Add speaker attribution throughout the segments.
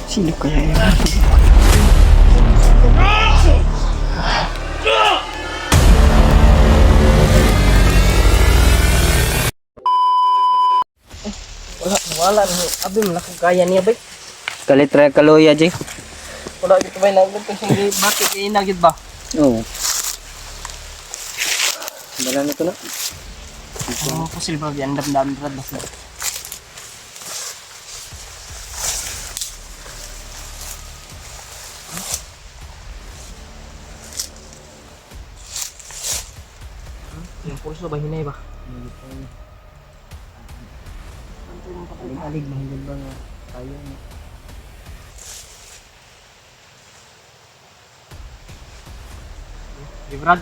Speaker 1: Sino kaya yun? Wala. Abi, malakong kaya niya, bay.
Speaker 2: Kalitra kaloya, Jay.
Speaker 1: Wala dito, bay. Naglag kasi hindi bakit kayo nagit ba?
Speaker 2: Oo. Wala na ito na.
Speaker 1: Ano po silba, yan dam-dam brad basta. Yung pulso ba, hinay ba?
Speaker 2: Alig, mahigad ba nga tayo na?
Speaker 1: Di brad?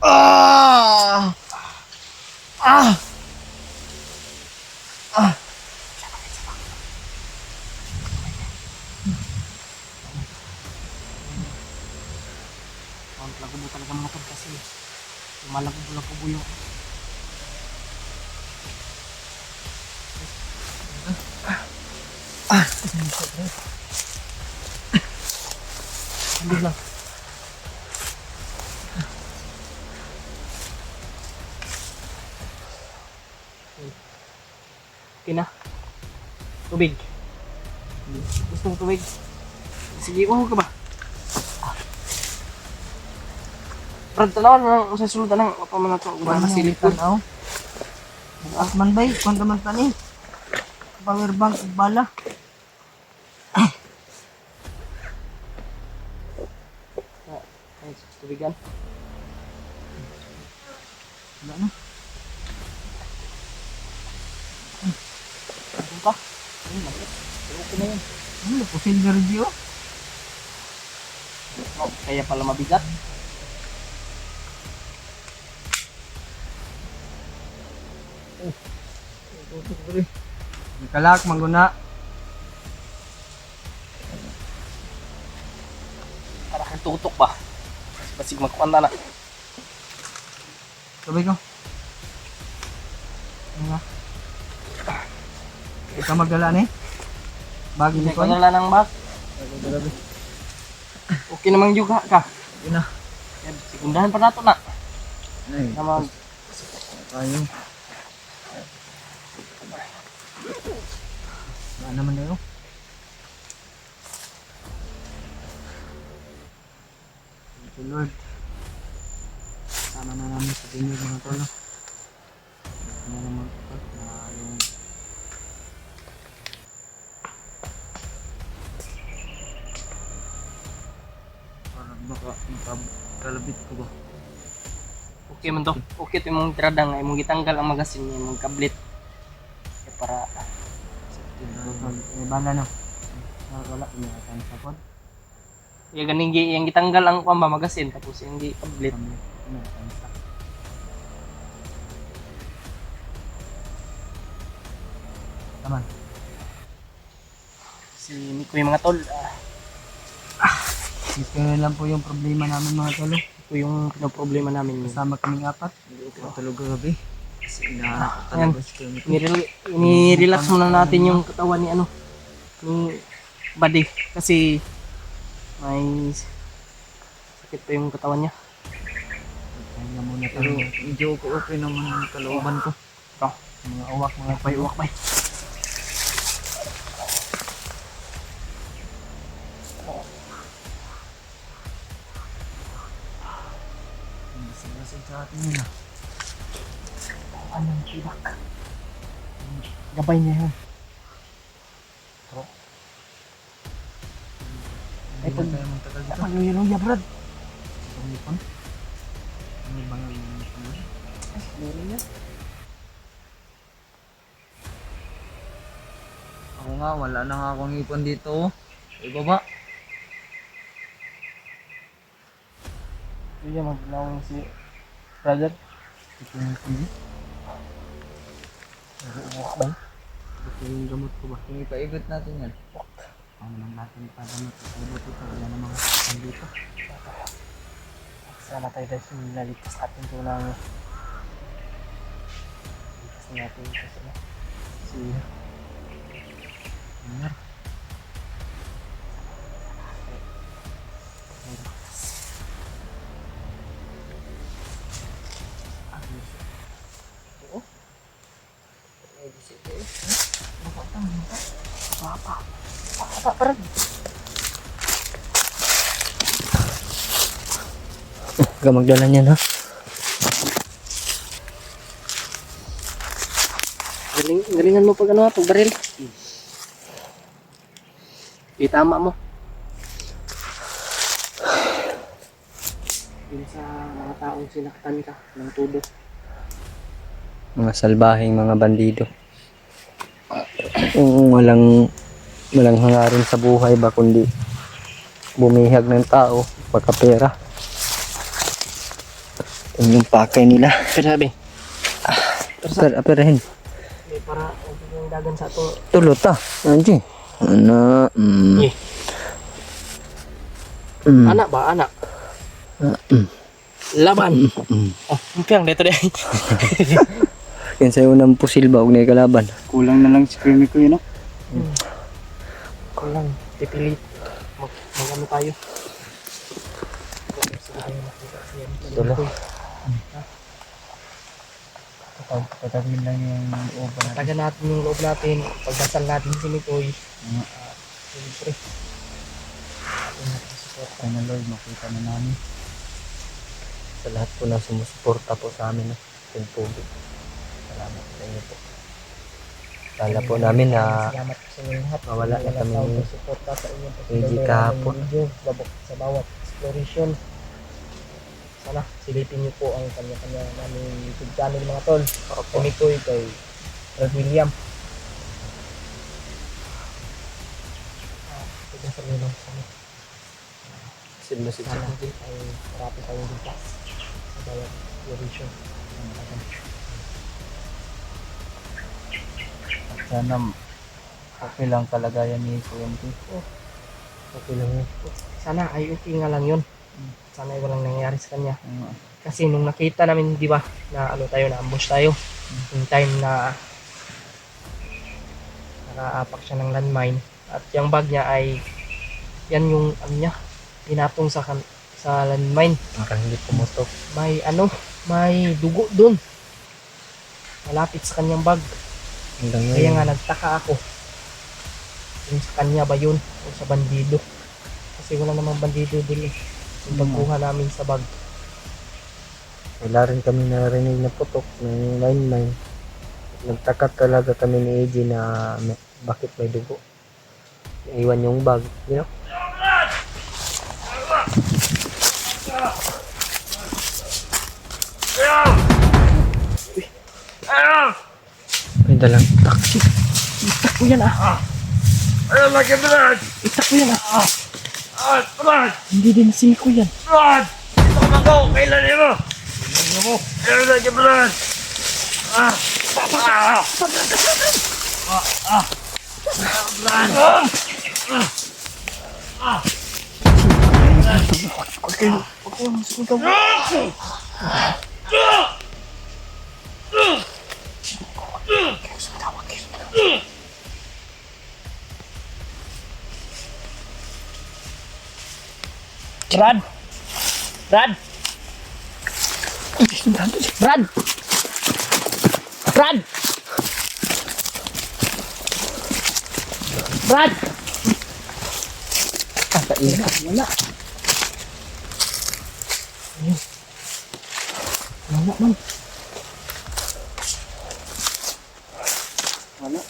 Speaker 2: Ah! Ah! Ah!
Speaker 1: Lago mo talaga mga tol kasi lumalago-lago yung hindi lang. Okay na. Tubig. Gusto mo tubig? Sige, uho ka ba? Brad, tanawan mo sa sulod ng paman na ito. Wala na silip ko.
Speaker 2: Man bay, kwanta man tani. Power bank, bala.
Speaker 1: Ay, tubigan.
Speaker 2: Wala na.
Speaker 1: Ano pa? Okay na yun.
Speaker 2: Ano po silver view?
Speaker 1: Oh, kaya pala mabigat.
Speaker 2: Kalak mangguna.
Speaker 1: Para kang tutok ba? Basig magkuhan na.
Speaker 2: Sabay ko. Ano? Ikaw magdala ni? Bagi
Speaker 1: Hindi
Speaker 2: ni
Speaker 1: ko
Speaker 2: ko.
Speaker 1: nala ng bag. Okay namang juga ka.
Speaker 2: Yun na.
Speaker 1: Sekundahan pa nato na.
Speaker 2: Ay,
Speaker 1: Naman.
Speaker 2: tayo. Wala naman na yun. Thank you, Lord. Sama na namin sa inyo mga tolo. Ano naman ito na yung parang makakalabit ko ba?
Speaker 1: Okay man to. Okay to imong tirada nga imong gitanggal ang magasin niya imong kablit. Kaya para
Speaker 2: Bala no. Wala inatan sa pod.
Speaker 1: yung ganing yung gitanggal ang kuan ba magasin tapos yung kablit.
Speaker 2: Inatan sa. Taman.
Speaker 1: Si Nico yung mga tol.
Speaker 2: Ito lang po yung problema namin mga tolo.
Speaker 1: Ito yung pinoproblema namin.
Speaker 2: Kasama kaming apat. Matulog gabi. Kasi
Speaker 1: Ayan.
Speaker 2: talaga si Tony.
Speaker 1: Ni-relax muna natin yung katawan ni ano ni Buddy kasi may sakit pa yung katawan niya.
Speaker 2: Kaya muna pero medyo okay naman ang kalooban ko.
Speaker 1: Ito,
Speaker 2: Mga uwak, mga
Speaker 1: uwak bay.
Speaker 2: Masig-masig sa atin yun ah.
Speaker 1: Anong tibak? Gabay niya yun.
Speaker 2: Ay, pag tayo mong tagal dito.
Speaker 1: Pag-luya brad.
Speaker 2: Pumipon. Ano ba nga yung pumipon?
Speaker 1: Meron niya.
Speaker 2: Ako nga, wala na nga akong ipon dito. Ibaba.
Speaker 1: Hindi niya maglawang si brother.
Speaker 2: Ito yung TV. Ito yung gamot ko ba?
Speaker 3: Yung ipaigot natin yan.
Speaker 2: Ano naman natin pa gamot. Ipaibot ito. Wala namang dito.
Speaker 1: Sana tayo guys yung naligtas natin ito ng ligtas natin ito sila. Si
Speaker 2: Ano?
Speaker 3: Huwag magdala niyan ha.
Speaker 1: galingan mo pag ano, pag baril. Itama mo. Yun sa mga taong sinaktan ka ng tudo.
Speaker 3: Mga salbahing mga bandido. Yung walang hangarin sa buhay ba kundi bumihag ng tao pagkapera. Yun yung pakay nila.
Speaker 1: Pero sabi,
Speaker 3: Aperahin.
Speaker 1: para yung dagan sa ito.
Speaker 3: Tulot ah. Anji. Ana.
Speaker 1: Eh, anak ba? Anak? Laban. Oh, umpiang dito din.
Speaker 3: Yan sa'yo ng pusil ba huwag na ikalaban.
Speaker 2: Kulang na lang si creamy ko yun, no?
Speaker 1: Kulang, pipilit. Mag-ano tayo. Sige tayo makita siya.
Speaker 3: Tulo.
Speaker 2: Patagin lang yung loob natin.
Speaker 1: Taga natin yung loob natin. Pagdasal natin si Mikoy. Siyempre.
Speaker 2: Sana Lord, makita na namin.
Speaker 3: Sa lahat po na sumusuporta po sa amin. Tubig. Salamat sa inyo po. Kala po namin na
Speaker 1: salamat po sa inyo lahat.
Speaker 3: mawala na kami
Speaker 1: ng suporta sa inyo.
Speaker 3: Hindi kahapon.
Speaker 1: Sa bawat exploration. Sana silipin niyo po ang kanya-kanya naming YouTube channel mga tol. Kay Mikoy, kay Brad William. Tignan sa inyo lang sa inyo. Sana din ay marami tayong ligtas sa bawat exploration.
Speaker 2: At sana okay lang kalagayan ni Kuya MP.
Speaker 3: Okay lang yun.
Speaker 1: Sana ay okay nga lang yun. Sana ay walang nangyari sa kanya. Kasi nung nakita namin, di ba, na ano tayo, na-ambush tayo. Yung time na nakaapak siya ng landmine. At yung bag niya ay, yan yung ano niya, pinatong sa landmine.
Speaker 3: Parang hindi pumutok.
Speaker 1: May dugo dun. Malapit sa kanyang bag.
Speaker 3: Hanggang
Speaker 1: Kaya
Speaker 3: ngayon.
Speaker 1: nga nagtaka ako. Kung sa kanya ba yun o sa bandido. Kasi wala namang bandido dun eh. Yung pagkuha namin sa bag.
Speaker 3: Wala rin kami narinig na putok ng line. Nagtaka talaga kami ni AJ na bakit may dugo. Iwan yung bag. You know? May dalang taxi.
Speaker 1: Itak ko yan ah.
Speaker 4: Ayun, lagi Brad!
Speaker 1: Itak ko yan ah.
Speaker 4: Brad!
Speaker 1: Hindi din si Miko yan.
Speaker 4: Brad! Dito ka manggaw! Kailan mo? Ayun, lagi Brad!
Speaker 1: Brad! Brad! Brad! Brad! Brad! Wala. Wala man. Wala.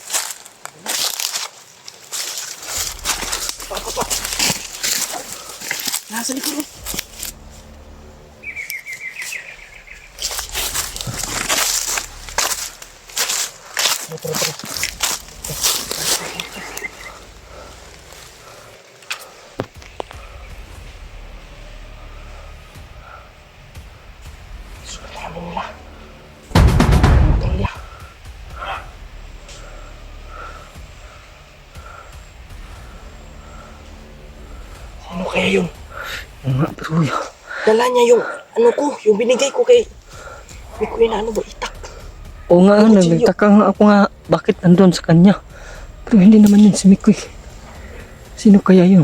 Speaker 1: Nasa likod mo. niya yun.
Speaker 3: Oo nga, pero
Speaker 1: Dala niya yung, ano ko, yung binigay ko kay Mikoy na ano ba, itak.
Speaker 3: oo nga, nagtaka nga ako nga bakit nandun sa kanya. Pero hindi naman yun si Mikoy. Sino kaya yun?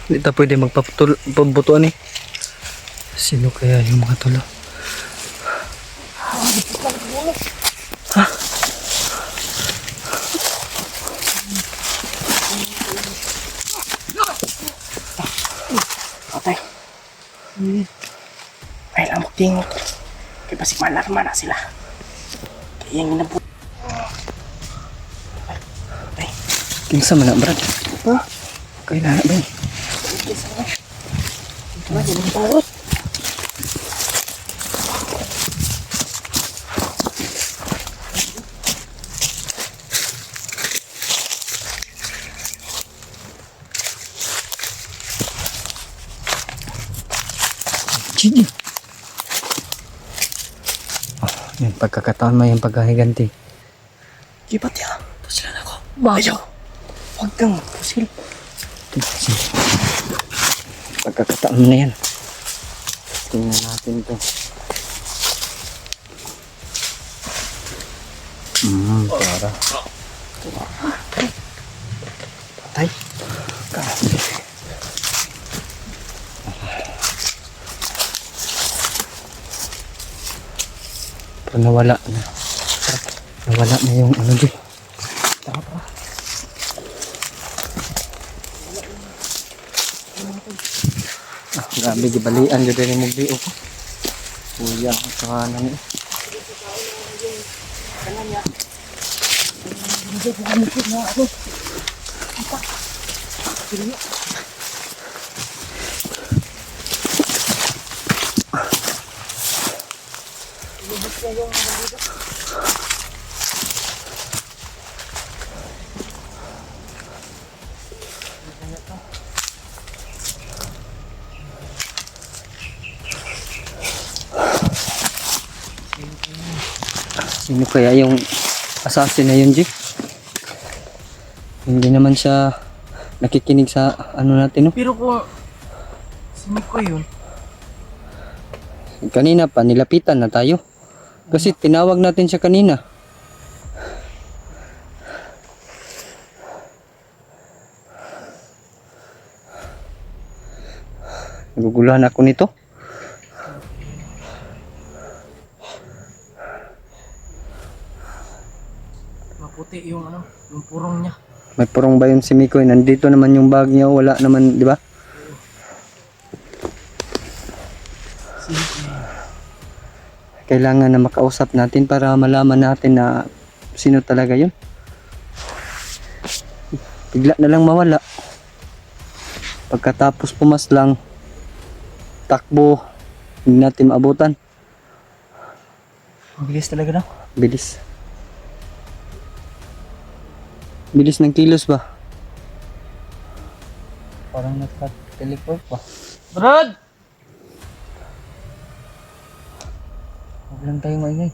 Speaker 3: Hindi ta pwede magpabutuan eh. Sino kaya yung mga tolo?
Speaker 1: Atay. Ay, lamok tingot. Kaya basi malarma na sila. Kaya yung ginabot.
Speaker 3: Kinsa man na brad?
Speaker 1: Ha?
Speaker 3: Kailan na ba yun?
Speaker 1: Diba, yun ang tawad.
Speaker 3: Gigi. Oh, yung pagkakataon mo yung pagkahiganti.
Speaker 1: Gibat ya. Ito sila na ako.
Speaker 3: Ayaw.
Speaker 1: Huwag kang pusil.
Speaker 3: Pagkakataon na yan. Tingnan natin to. Para.
Speaker 1: Patay.
Speaker 3: Pero nawala na. Nawala na yung ano dyan. Grabe, gibalian dyan din yung mugdi ko. Kuya, sa kanan eh. Sino kaya yung assassin na yun, G? Hindi naman siya nakikinig sa ano natin, no?
Speaker 1: Pero kung si Mikoy yun,
Speaker 3: Kanina pa, nilapitan na tayo. Kasi tinawag natin siya kanina. Naguguluhan ako nito.
Speaker 1: maputi yung ano, yung purong niya.
Speaker 3: May purong ba yun si Mikoy? Nandito naman yung bag niya. Wala naman, di ba?
Speaker 1: Si Mikoy.
Speaker 3: Kailangan na makausap natin para malaman natin na sino talaga yun. Bigla na lang mawala. Pagkatapos pumaslang, takbo, hindi natin maabutan.
Speaker 1: Ang bilis talaga na.
Speaker 3: Bilis. Bilis ng kilos ba? Parang nagka-teleport pa.
Speaker 1: Brad!
Speaker 3: Huwag lang tayo maingay.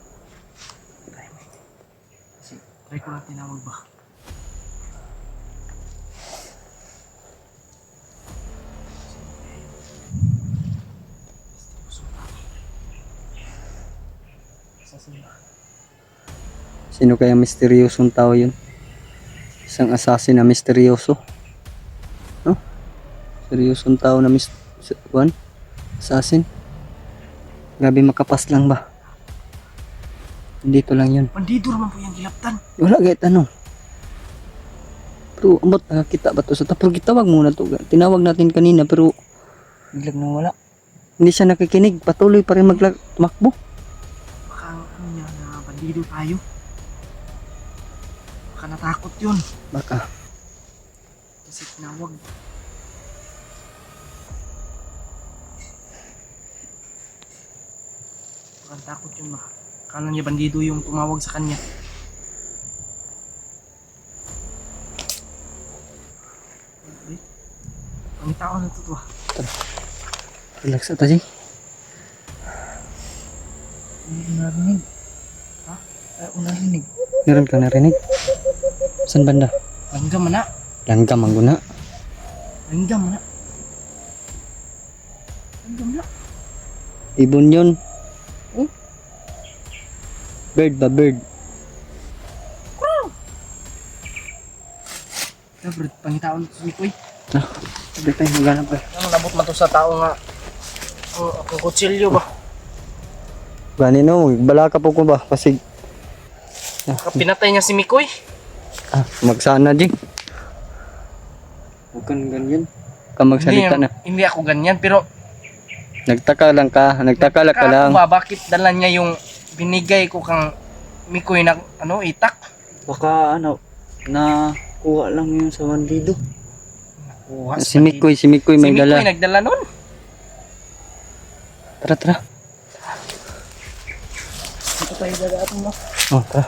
Speaker 1: Try ko lang tinawag ba.
Speaker 3: Sino kaya misteryosong tao yun? Isang assassin na misteryoso. No? Seryosong tao na assassin. Grabe makapas lang ba? Dito lang yun.
Speaker 1: Bandido naman po yung gilaptan.
Speaker 3: Wala kahit ano. Pero amot nakakita ba to sa tapos gitawag muna to. Tinawag natin kanina pero
Speaker 1: Biglang nang wala.
Speaker 3: hindi siya nakikinig. Patuloy pa rin magmakbo.
Speaker 1: Baka ano niya na bandido tayo. Baka natakot yun.
Speaker 3: Baka.
Speaker 1: Kasi tinawag. Sobrang takot yun, ma. Akala niya bandido yung tumawag sa kanya. Pangitao na to, ah.
Speaker 2: Relax ata, Jay. Hindi ko narinig.
Speaker 1: Ha?
Speaker 2: Ay, ako narinig. Meron ka narinig? Saan banda?
Speaker 1: Langgam na.
Speaker 2: Langgam ang guna.
Speaker 1: Langgam na. Langgam na.
Speaker 2: Ibon yun. Bird ba? Bird.
Speaker 1: Bro, pangitao na to si Mikoy.
Speaker 2: Sabi tayo maghanap ba?
Speaker 1: Ano, nabot man to sa tao nga. Ang kutsilyo ba?
Speaker 2: Gani no, bala ka po ko ba? Kasi
Speaker 1: Pinatay niya si Mikoy.
Speaker 2: magsana din. Huwag kang ganyan. Ka magsalita na.
Speaker 1: Hindi ako ganyan, pero
Speaker 2: Nagtaka lang ka lang.
Speaker 1: ba, bakit dala niya yung binigay ko kang Mikoy na itak?
Speaker 2: Baka na kuha lang yun sa bandido.
Speaker 1: Bukas,
Speaker 2: Si Mikoy may
Speaker 1: si
Speaker 2: dala.
Speaker 1: Mikoy nagdala nun.
Speaker 2: Tara.
Speaker 1: Ito tayo dala mo.
Speaker 2: Oh, tara.